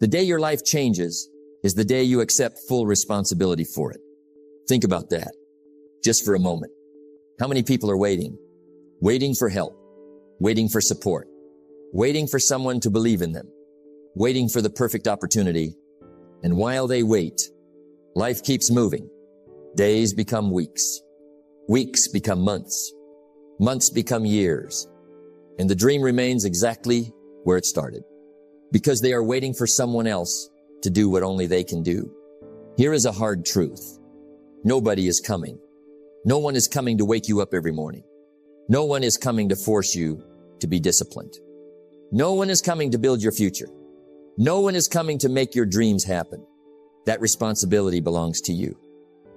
The day your life changes is the day you accept full responsibility for it. Think about that just for a moment. How many people are waiting? Waiting for help, waiting for support, waiting for someone to believe in them, waiting for the perfect opportunity. And while they wait, life keeps moving. Days become weeks. Weeks become months. Months become years. And the dream remains exactly where it started, because they are waiting for someone else to do what only they can do. Here is a hard truth. Nobody is coming. No one is coming to wake you up every morning. No one is coming to force you to be disciplined. No one is coming to build your future. No one is coming to make your dreams happen. That responsibility belongs to you.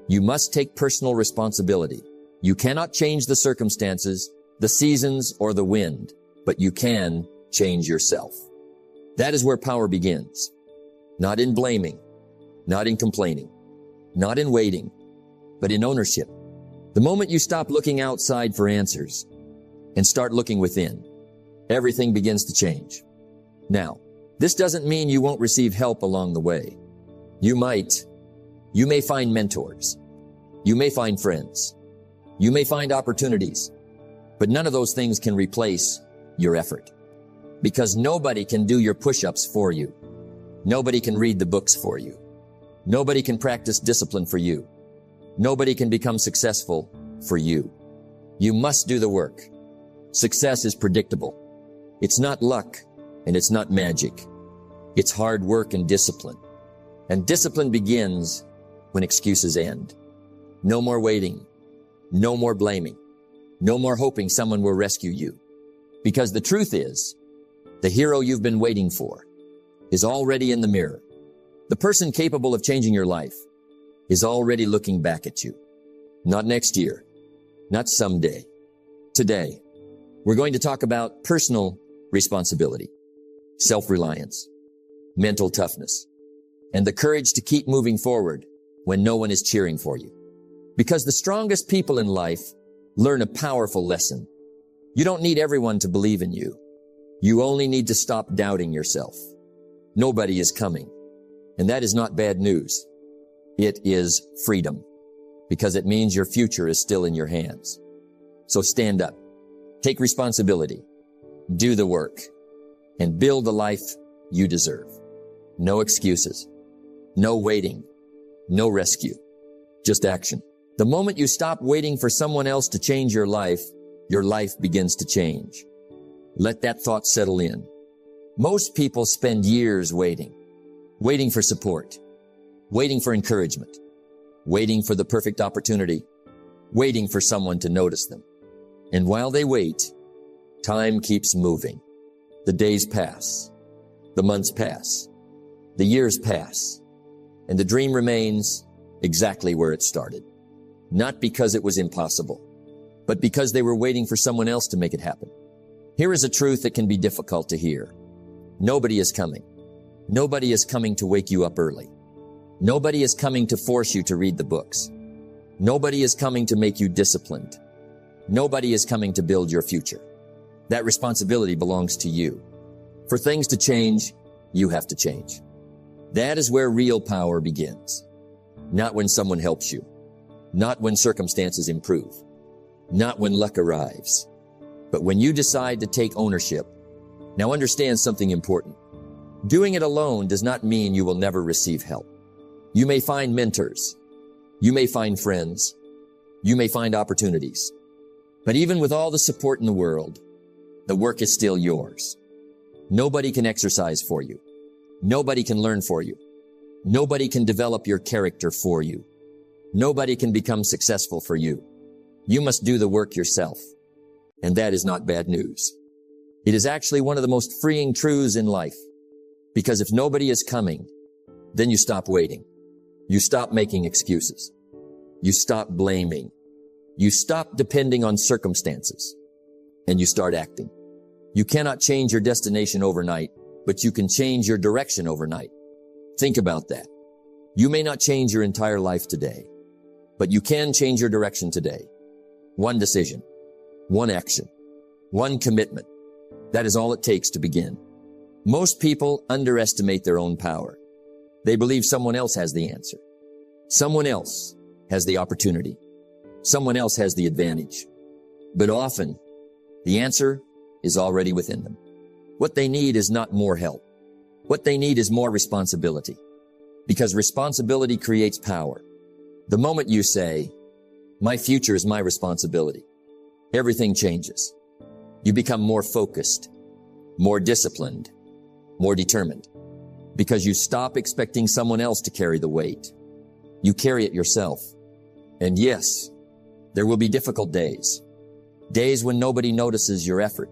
You must take personal responsibility. You cannot change the circumstances, the seasons, or the wind, but you can change yourself. That is where power begins. Not in blaming, not in complaining, not in waiting, but in ownership. The moment you stop looking outside for answers and start looking within, everything begins to change. Now, this doesn't mean you won't receive help along the way. You may find mentors. You may find friends. You may find opportunities, but none of those things can replace your effort, because nobody can do your push-ups for you. Nobody can read the books for you. Nobody can practice discipline for you. Nobody can become successful for you. You must do the work. Success is predictable. It's not luck and it's not magic. It's hard work and discipline. And discipline begins when excuses end. No more waiting. No more blaming. No more hoping someone will rescue you. Because the truth is, the hero you've been waiting for is already in the mirror. The person capable of changing your life is already looking back at you. Not next year, not someday. Today, we're going to talk about personal responsibility, self-reliance, mental toughness, and the courage to keep moving forward when no one is cheering for you. Because the strongest people in life learn a powerful lesson. You don't need everyone to believe in you. You only need to stop doubting yourself. Nobody is coming. And that is not bad news. It is freedom, because it means your future is still in your hands. So stand up, take responsibility, do the work, and build the life you deserve. No excuses, no waiting, no rescue, just action. The moment you stop waiting for someone else to change your life begins to change. Let that thought settle in. Most people spend years waiting for support, waiting for encouragement, waiting for the perfect opportunity, waiting for someone to notice them. And while they wait, time keeps moving. The days pass, the months pass, the years pass, and the dream remains exactly where it started. Not because it was impossible, but because they were waiting for someone else to make it happen. Here is a truth that can be difficult to hear. Nobody is coming. Nobody is coming to wake you up early. Nobody is coming to force you to read the books. Nobody is coming to make you disciplined. Nobody is coming to build your future. That responsibility belongs to you. For things to change, you have to change. That is where real power begins. Not when someone helps you. Not when circumstances improve. Not when luck arrives. But when you decide to take ownership. Now understand something important. Doing it alone does not mean you will never receive help. You may find mentors. You may find friends. You may find opportunities. But even with all the support in the world, the work is still yours. Nobody can exercise for you. Nobody can learn for you. Nobody can develop your character for you. Nobody can become successful for you. You must do the work yourself. And that is not bad news. It is actually one of the most freeing truths in life. Because if nobody is coming, then you stop waiting. You stop making excuses. You stop blaming. You stop depending on circumstances. And you start acting. You cannot change your destination overnight, but you can change your direction overnight. Think about that. You may not change your entire life today, but you can change your direction today. One decision, one action, one commitment. That is all it takes to begin. Most people underestimate their own power. They believe someone else has the answer. Someone else has the opportunity. Someone else has the advantage. But often, the answer is already within them. What they need is not more help. What they need is more responsibility. Because responsibility creates power. The moment you say, "My future is my responsibility," everything changes. You become more focused, more disciplined, more determined. Because you stop expecting someone else to carry the weight. You carry it yourself. And yes, there will be difficult days. Days when nobody notices your effort.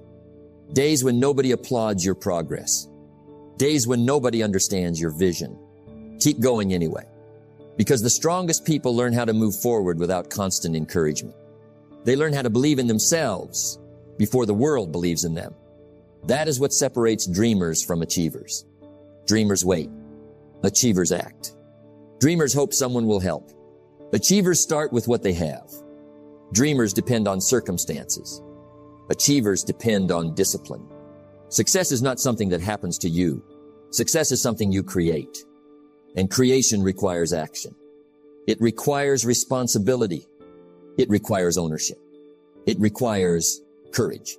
Days when nobody applauds your progress. Days when nobody understands your vision. Keep going anyway. Because the strongest people learn how to move forward without constant encouragement. They learn how to believe in themselves before the world believes in them. That is what separates dreamers from achievers. Dreamers wait. Achievers act. Dreamers hope someone will help. Achievers start with what they have. Dreamers depend on circumstances. Achievers depend on discipline. Success is not something that happens to you. Success is something you create. And creation requires action. It requires responsibility. It requires ownership. It requires courage.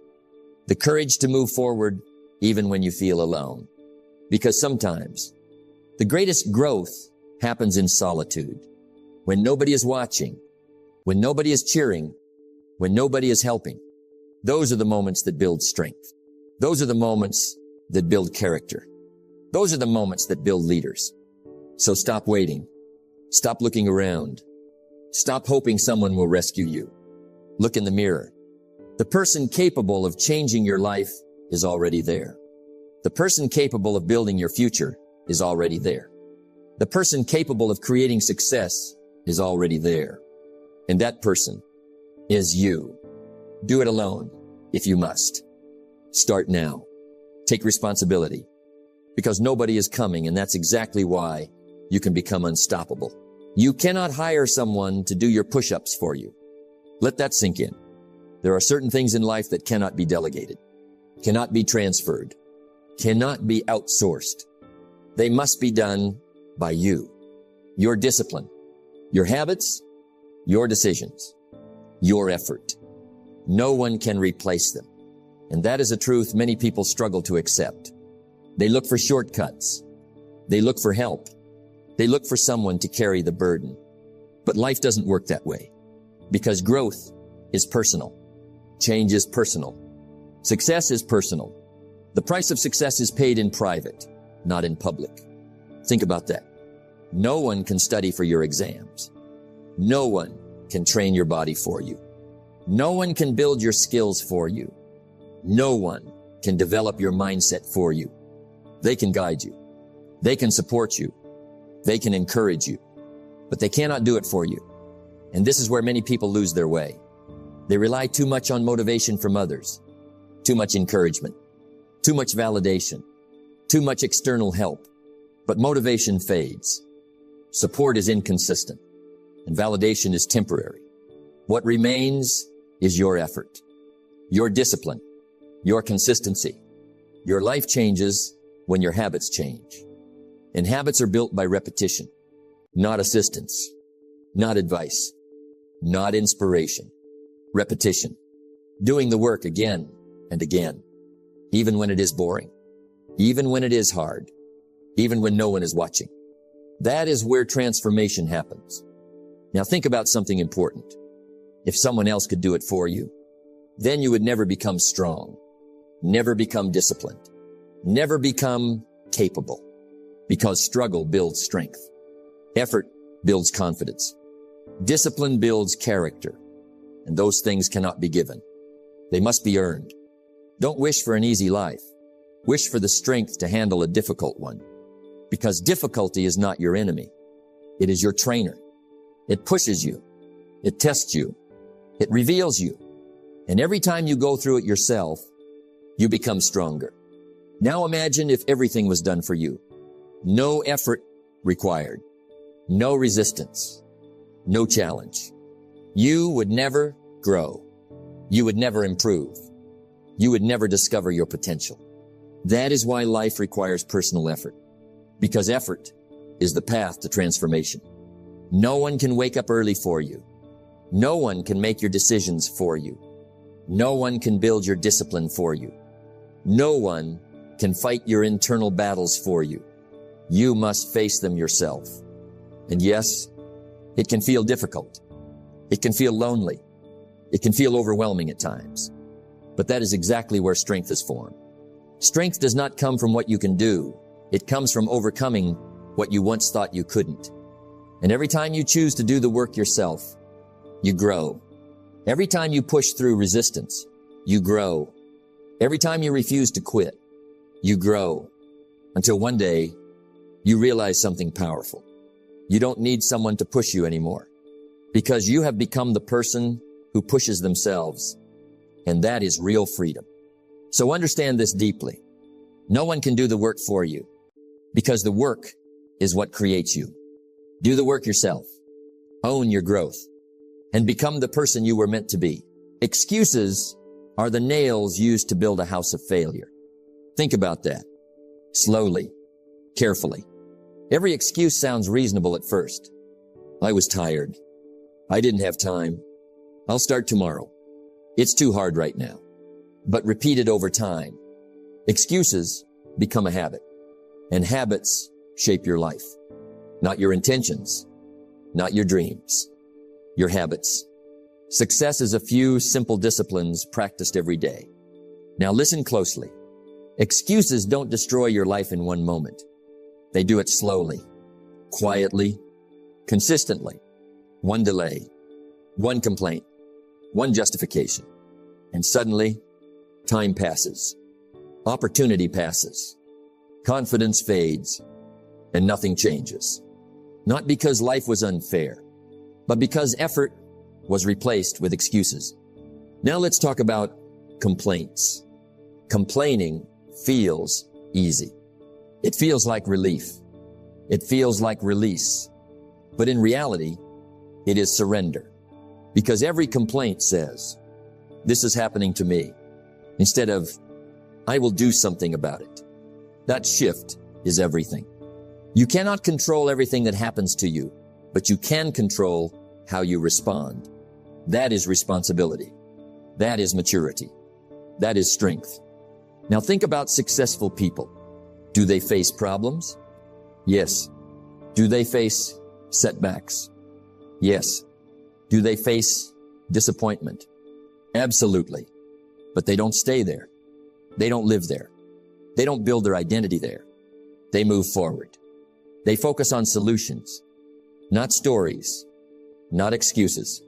The courage to move forward even when you feel alone. Because sometimes the greatest growth happens in solitude. When nobody is watching, when nobody is cheering, when nobody is helping. Those are the moments that build strength. Those are the moments that build character. Those are the moments that build leaders. So stop waiting. Stop looking around. Stop hoping someone will rescue you. Look in the mirror. The person capable of changing your life is already there. The person capable of building your future is already there. The person capable of creating success is already there. And that person is you. Do it alone if you must. Start now. Take responsibility. Because nobody is coming, and that's exactly why you can become unstoppable. You cannot hire someone to do your push-ups for you. Let that sink in. There are certain things in life that cannot be delegated, cannot be transferred, cannot be outsourced. They must be done by you. Your discipline, your habits, your decisions, your effort. No one can replace them. And that is a truth many people struggle to accept. They look for shortcuts. They look for help. They look for someone to carry the burden. But life doesn't work that way. Because growth is personal. Change is personal. Success is personal. The price of success is paid in private, not in public. Think about that. No one can study for your exams. No one can train your body for you. No one can build your skills for you. No one can develop your mindset for you. They can guide you. They can support you. They can encourage you. But they cannot do it for you. And this is where many people lose their way. They rely too much on motivation from others, too much encouragement, too much validation, too much external help. But motivation fades. Support is inconsistent, and validation is temporary. What remains is your effort, your discipline, your consistency. Your life changes when your habits change. And habits are built by repetition, not assistance, not advice, not inspiration. Repetition. Doing the work again and again, even when it is boring, even when it is hard, even when no one is watching. That is where transformation happens. Now think about something important. If someone else could do it for you, then you would never become strong, never become disciplined, never become capable, because struggle builds strength. Effort builds confidence. Discipline builds character. And those things cannot be given. They must be earned. Don't wish for an easy life. Wish for the strength to handle a difficult one. Because difficulty is not your enemy. It is your trainer. It pushes you. It tests you. It reveals you. And every time you go through it yourself, you become stronger. Now imagine if everything was done for you. No effort required. No resistance. No challenge. You would never grow. You would never improve. You would never discover your potential. That is why life requires personal effort, because effort is the path to transformation. No one can wake up early for you. No one can make your decisions for you. No one can build your discipline for you. No one can fight your internal battles for you. You must face them yourself. And yes, it can feel difficult. It can feel lonely. It can feel overwhelming at times. But that is exactly where strength is formed. Strength does not come from what you can do. It comes from overcoming what you once thought you couldn't. And every time you choose to do the work yourself, you grow. Every time you push through resistance, you grow. Every time you refuse to quit, you grow. Until one day, you realize something powerful. You don't need someone to push you anymore, because you have become the person who pushes themselves. And that is real freedom. So understand this deeply. No one can do the work for you, because the work is what creates you. Do the work yourself. Own your growth and become the person you were meant to be. Excuses are the nails used to build a house of failure. Think about that. Slowly, carefully. Every excuse sounds reasonable at first. I was tired. I didn't have time. I'll start tomorrow. It's too hard right now. But repeated over time, excuses become a habit, and habits shape your life. Not your intentions, not your dreams, your habits. Success is a few simple disciplines practiced every day. Now listen closely. Excuses don't destroy your life in one moment. They do it slowly, quietly, consistently. One delay, one complaint, one justification. And suddenly, time passes. Opportunity passes. Confidence fades, and nothing changes. Not because life was unfair, but because effort was replaced with excuses. Now let's talk about complaints. Complaining feels easy. It feels like relief. It feels like release. But in reality, it is surrender. Because every complaint says, this is happening to me, instead of, I will do something about it. That shift is everything. You cannot control everything that happens to you, but you can control how you respond. That is responsibility. That is maturity. That is strength. Now think about successful people. Do they face problems? Yes. Do they face setbacks? Yes. Do they face disappointment? Absolutely. But they don't stay there. They don't live there. They don't build their identity there. They move forward. They focus on solutions, not stories, not excuses,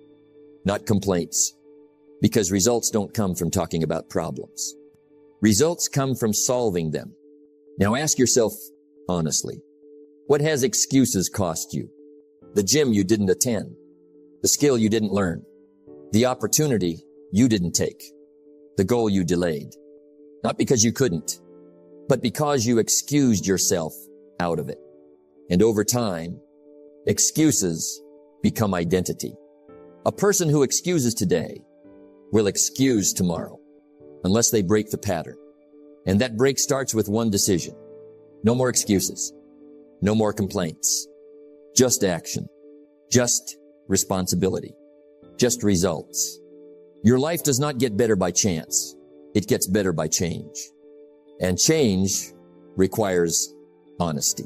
not complaints, because results don't come from talking about problems. Results come from solving them. Now ask yourself honestly, what has excuses cost you? The gym you didn't attend, the skill you didn't learn, the opportunity you didn't take, the goal you delayed. Not because you couldn't, but because you excused yourself out of it. And over time, excuses become identity. A person who excuses today will excuse tomorrow unless they break the pattern. And that break starts with one decision. No more excuses. No more complaints. Just action. Just responsibility. Just results. Your life does not get better by chance. It gets better by change. And change requires honesty.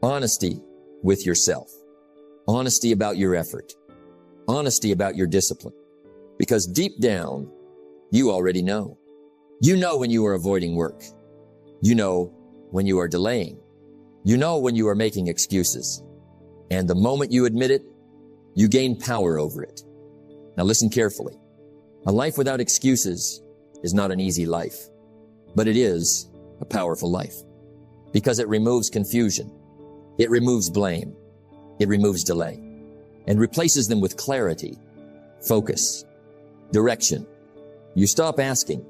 Honesty with yourself. Honesty about your effort. Honesty about your discipline. Because deep down, you already know. You know when you are avoiding work. You know when you are delaying. You know when you are making excuses. And the moment you admit it, you gain power over it. Now listen carefully. A life without excuses is not an easy life, but it is a powerful life because it removes confusion. It removes blame. It removes delay and replaces them with clarity, focus, direction. You stop asking,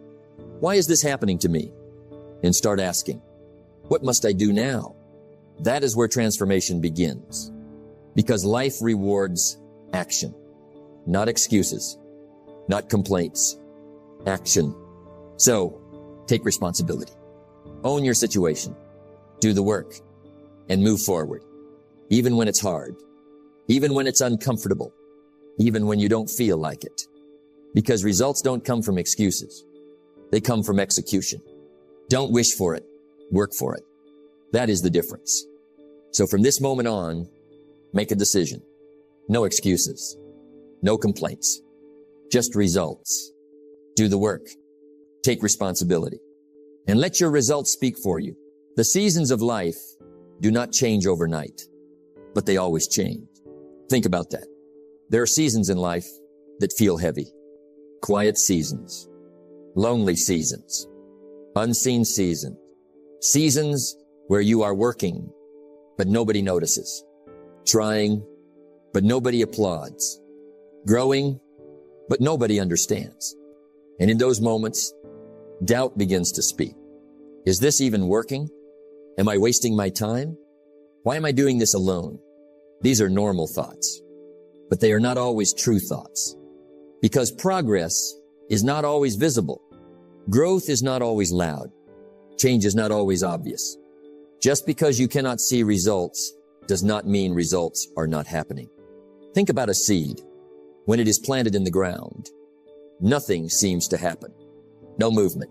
why is this happening to me? And start asking, what must I do now? That is where transformation begins because life rewards action, not excuses, not complaints, action. So take responsibility. Own your situation. Do the work and move forward. Even when it's hard. Even when it's uncomfortable. Even when you don't feel like it. Because results don't come from excuses. They come from execution. Don't wish for it. Work for it. That is the difference. So from this moment on, make a decision. No excuses. No complaints. Just results. Do the work. Take responsibility. And let your results speak for you. The seasons of life do not change overnight, but they always change. Think about that. There are seasons in life that feel heavy. Quiet seasons. Lonely seasons. Unseen seasons. Seasons where you are working, but nobody notices. Trying, but nobody applauds. Growing, but nobody understands. And in those moments, doubt begins to speak. Is this even working? Am I wasting my time? Why am I doing this alone? These are normal thoughts, but they are not always true thoughts. Because progress is not always visible. Growth is not always loud. Change is not always obvious. Just because you cannot see results does not mean results are not happening. Think about a seed. When it is planted in the ground, nothing seems to happen. No movement.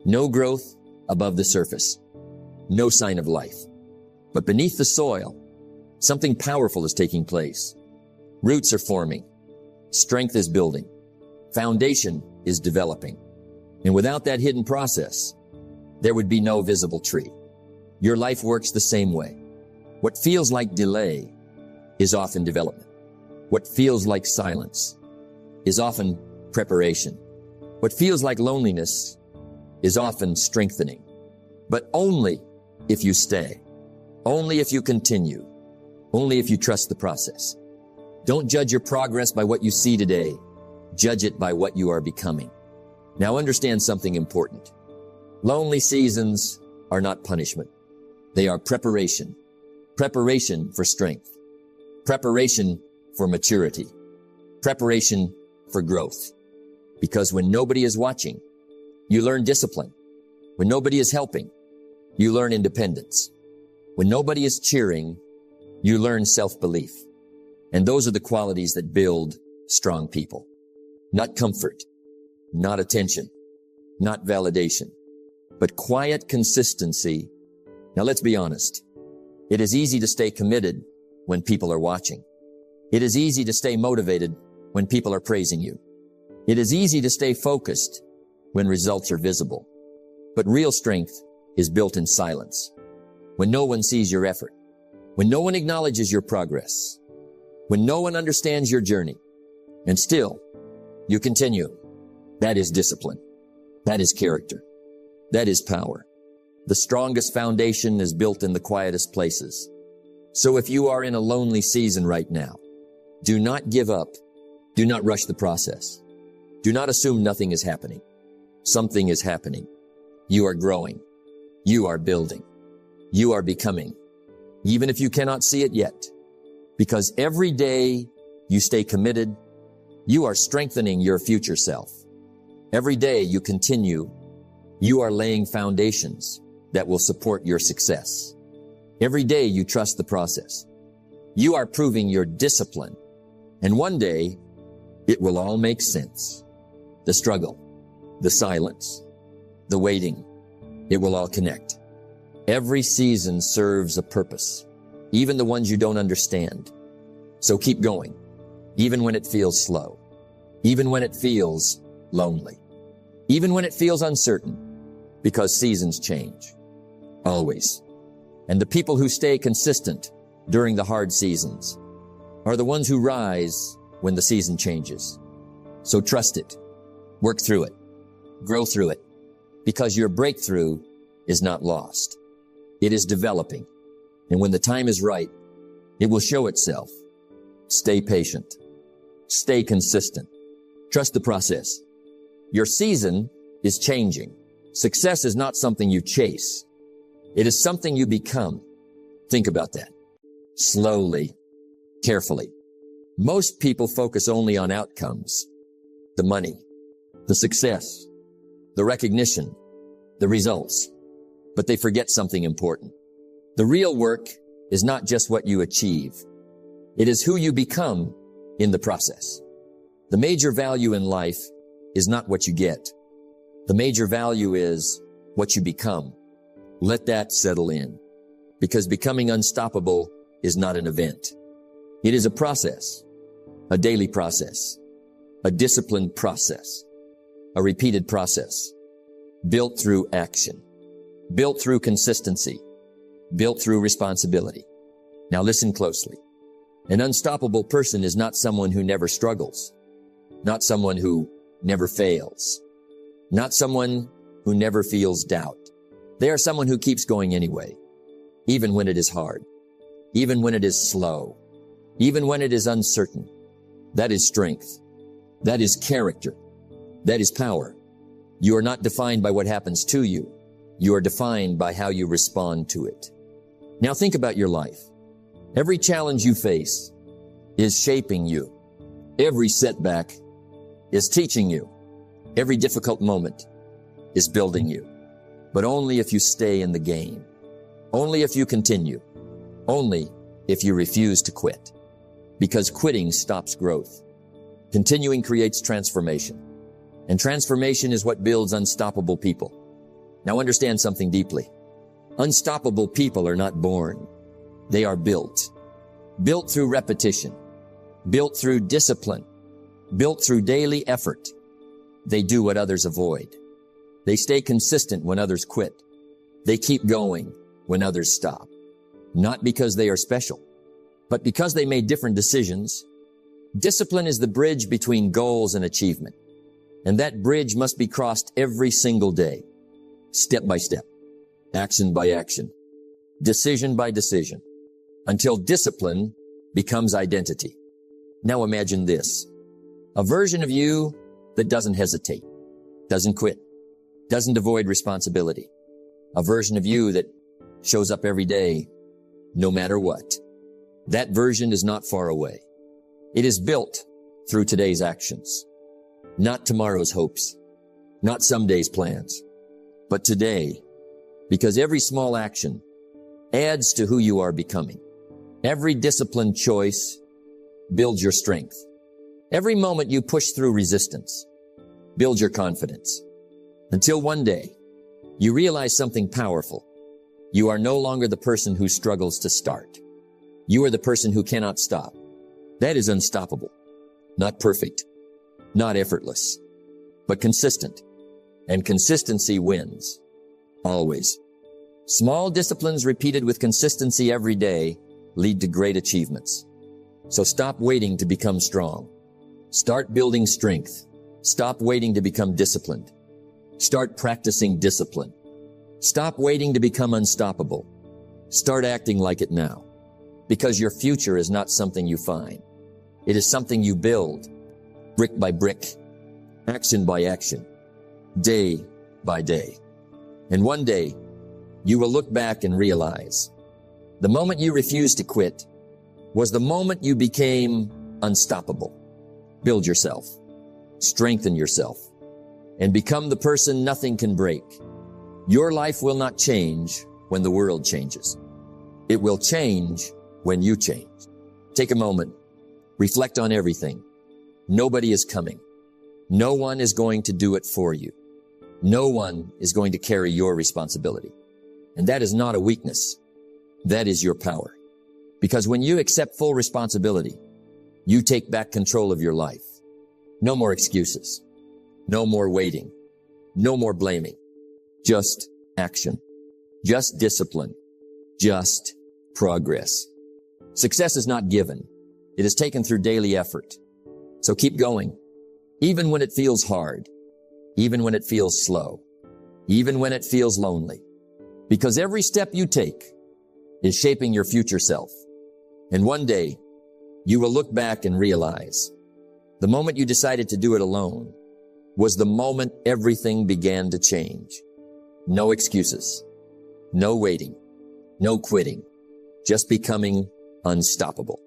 No growth above the surface. No sign of life. But beneath the soil, something powerful is taking place. Roots are forming. Strength is building. Foundation is developing. And without that hidden process, there would be no visible tree. Your life works the same way. What feels like delay is often development. What feels like silence is often preparation. What feels like loneliness is often strengthening. But only if you stay. Only if you continue. Only if you trust the process. Don't judge your progress by what you see today. Judge it by what you are becoming. Now understand something important. Lonely seasons are not punishment. They are preparation. Preparation for strength. Preparation for maturity. Preparation for growth. Because when nobody is watching, you learn discipline. When nobody is helping, you learn independence. When nobody is cheering, you learn self-belief. And those are the qualities that build strong people. Not comfort, not attention, not validation, but quiet consistency. Now let's be honest. It is easy to stay committed when people are watching. It is easy to stay motivated when people are praising you. It is easy to stay focused when results are visible. But real strength is built in silence. When no one sees your effort, when no one acknowledges your progress, when no one understands your journey, and still you continue. That is discipline. That is character. That is power. The strongest foundation is built in the quietest places. So if you are in a lonely season right now, do not give up. Do not rush the process. Do not assume nothing is happening. Something is happening. You are growing. You are building. You are becoming, even if you cannot see it yet. Because every day you stay committed, you are strengthening your future self. Every day you continue, you are laying foundations that will support your success. Every day you trust the process. You are proving your discipline. And one day, it will all make sense. The struggle, the silence, the waiting, it will all connect. Every season serves a purpose, even the ones you don't understand. So keep going, even when it feels slow, even when it feels lonely, even when it feels uncertain, because seasons change. Always. And the people who stay consistent during the hard seasons are the ones who rise when the season changes. So trust it. Work through it. Grow through it. Because your breakthrough is not lost. It is developing. And when the time is right, it will show itself. Stay patient. Stay consistent. Trust the process. Your season is changing. Success is not something you chase. It is something you become. Think about that. Slowly, carefully. Most people focus only on outcomes. The money, the success, the recognition, the results. but they forget something important. The real work is not just what you achieve. It is who you become in the process. The major value in life is not what you get. The major value is what you become. Let that settle in, because becoming unstoppable is not an event. It is a process, a daily process, a disciplined process, a repeated process, built through action, built through consistency, built through responsibility. Now listen closely. An unstoppable person is not someone who never struggles, not someone who never fails, not someone who never feels doubt. They are someone who keeps going anyway, even when it is hard, even when it is slow, even when it is uncertain. That is strength. That is character. That is power. You are not defined by what happens to you. You are defined by how you respond to it. Now think about your life. Every challenge you face is shaping you. Every setback is teaching you. Every difficult moment is building you. But only if you stay in the game. Only if you continue. Only if you refuse to quit. Because quitting stops growth. Continuing creates transformation. And transformation is what builds unstoppable people. Now understand something deeply. Unstoppable people are not born. They are built. Built through repetition. Built through discipline. Built through daily effort. They do what others avoid. They stay consistent when others quit. They keep going when others stop. Not because they are special, but because they made different decisions. Discipline is the bridge between goals and achievement. And that bridge must be crossed every single day, step by step, action by action, decision by decision, until discipline becomes identity. Now imagine this, a version of you that doesn't hesitate, doesn't quit, doesn't avoid responsibility, a version of you that shows up every day, no matter what. That version is not far away. It is built through today's actions, not tomorrow's hopes, not someday's plans, but today, because every small action adds to who you are becoming. Every disciplined choice builds your strength. Every moment you push through resistance builds your confidence. Until one day, you realize something powerful. You are no longer the person who struggles to start. You are the person who cannot stop. That is unstoppable. Not perfect, not effortless, but consistent. And consistency wins. Always. Small disciplines repeated with consistency every day lead to great achievements. So stop waiting to become strong. Start building strength. Stop waiting to become disciplined. Start practicing discipline. Stop waiting to become unstoppable. Start acting like it now. Because your future is not something you find. It is something you build, brick by brick, action by action, day by day. And one day, you will look back and realize the moment you refused to quit was the moment you became unstoppable. Build yourself, strengthen yourself, and become the person nothing can break. Your life will not change when the world changes. It will change when you change. Take a moment, reflect on everything. Nobody is coming. No one is going to do it for you. No one is going to carry your responsibility. And that is not a weakness. That is your power. Because when you accept full responsibility, you take back control of your life. No more excuses. No more waiting. No more blaming. Just action. Just discipline. Just progress. Success is not given. It is taken through daily effort. So keep going. Even when it feels hard. Even when it feels slow. Even when it feels lonely. Because every step you take is shaping your future self. And one day, you will look back and realize the moment you decided to do it alone was the moment everything began to change. No excuses. No waiting. No quitting. Just becoming unstoppable.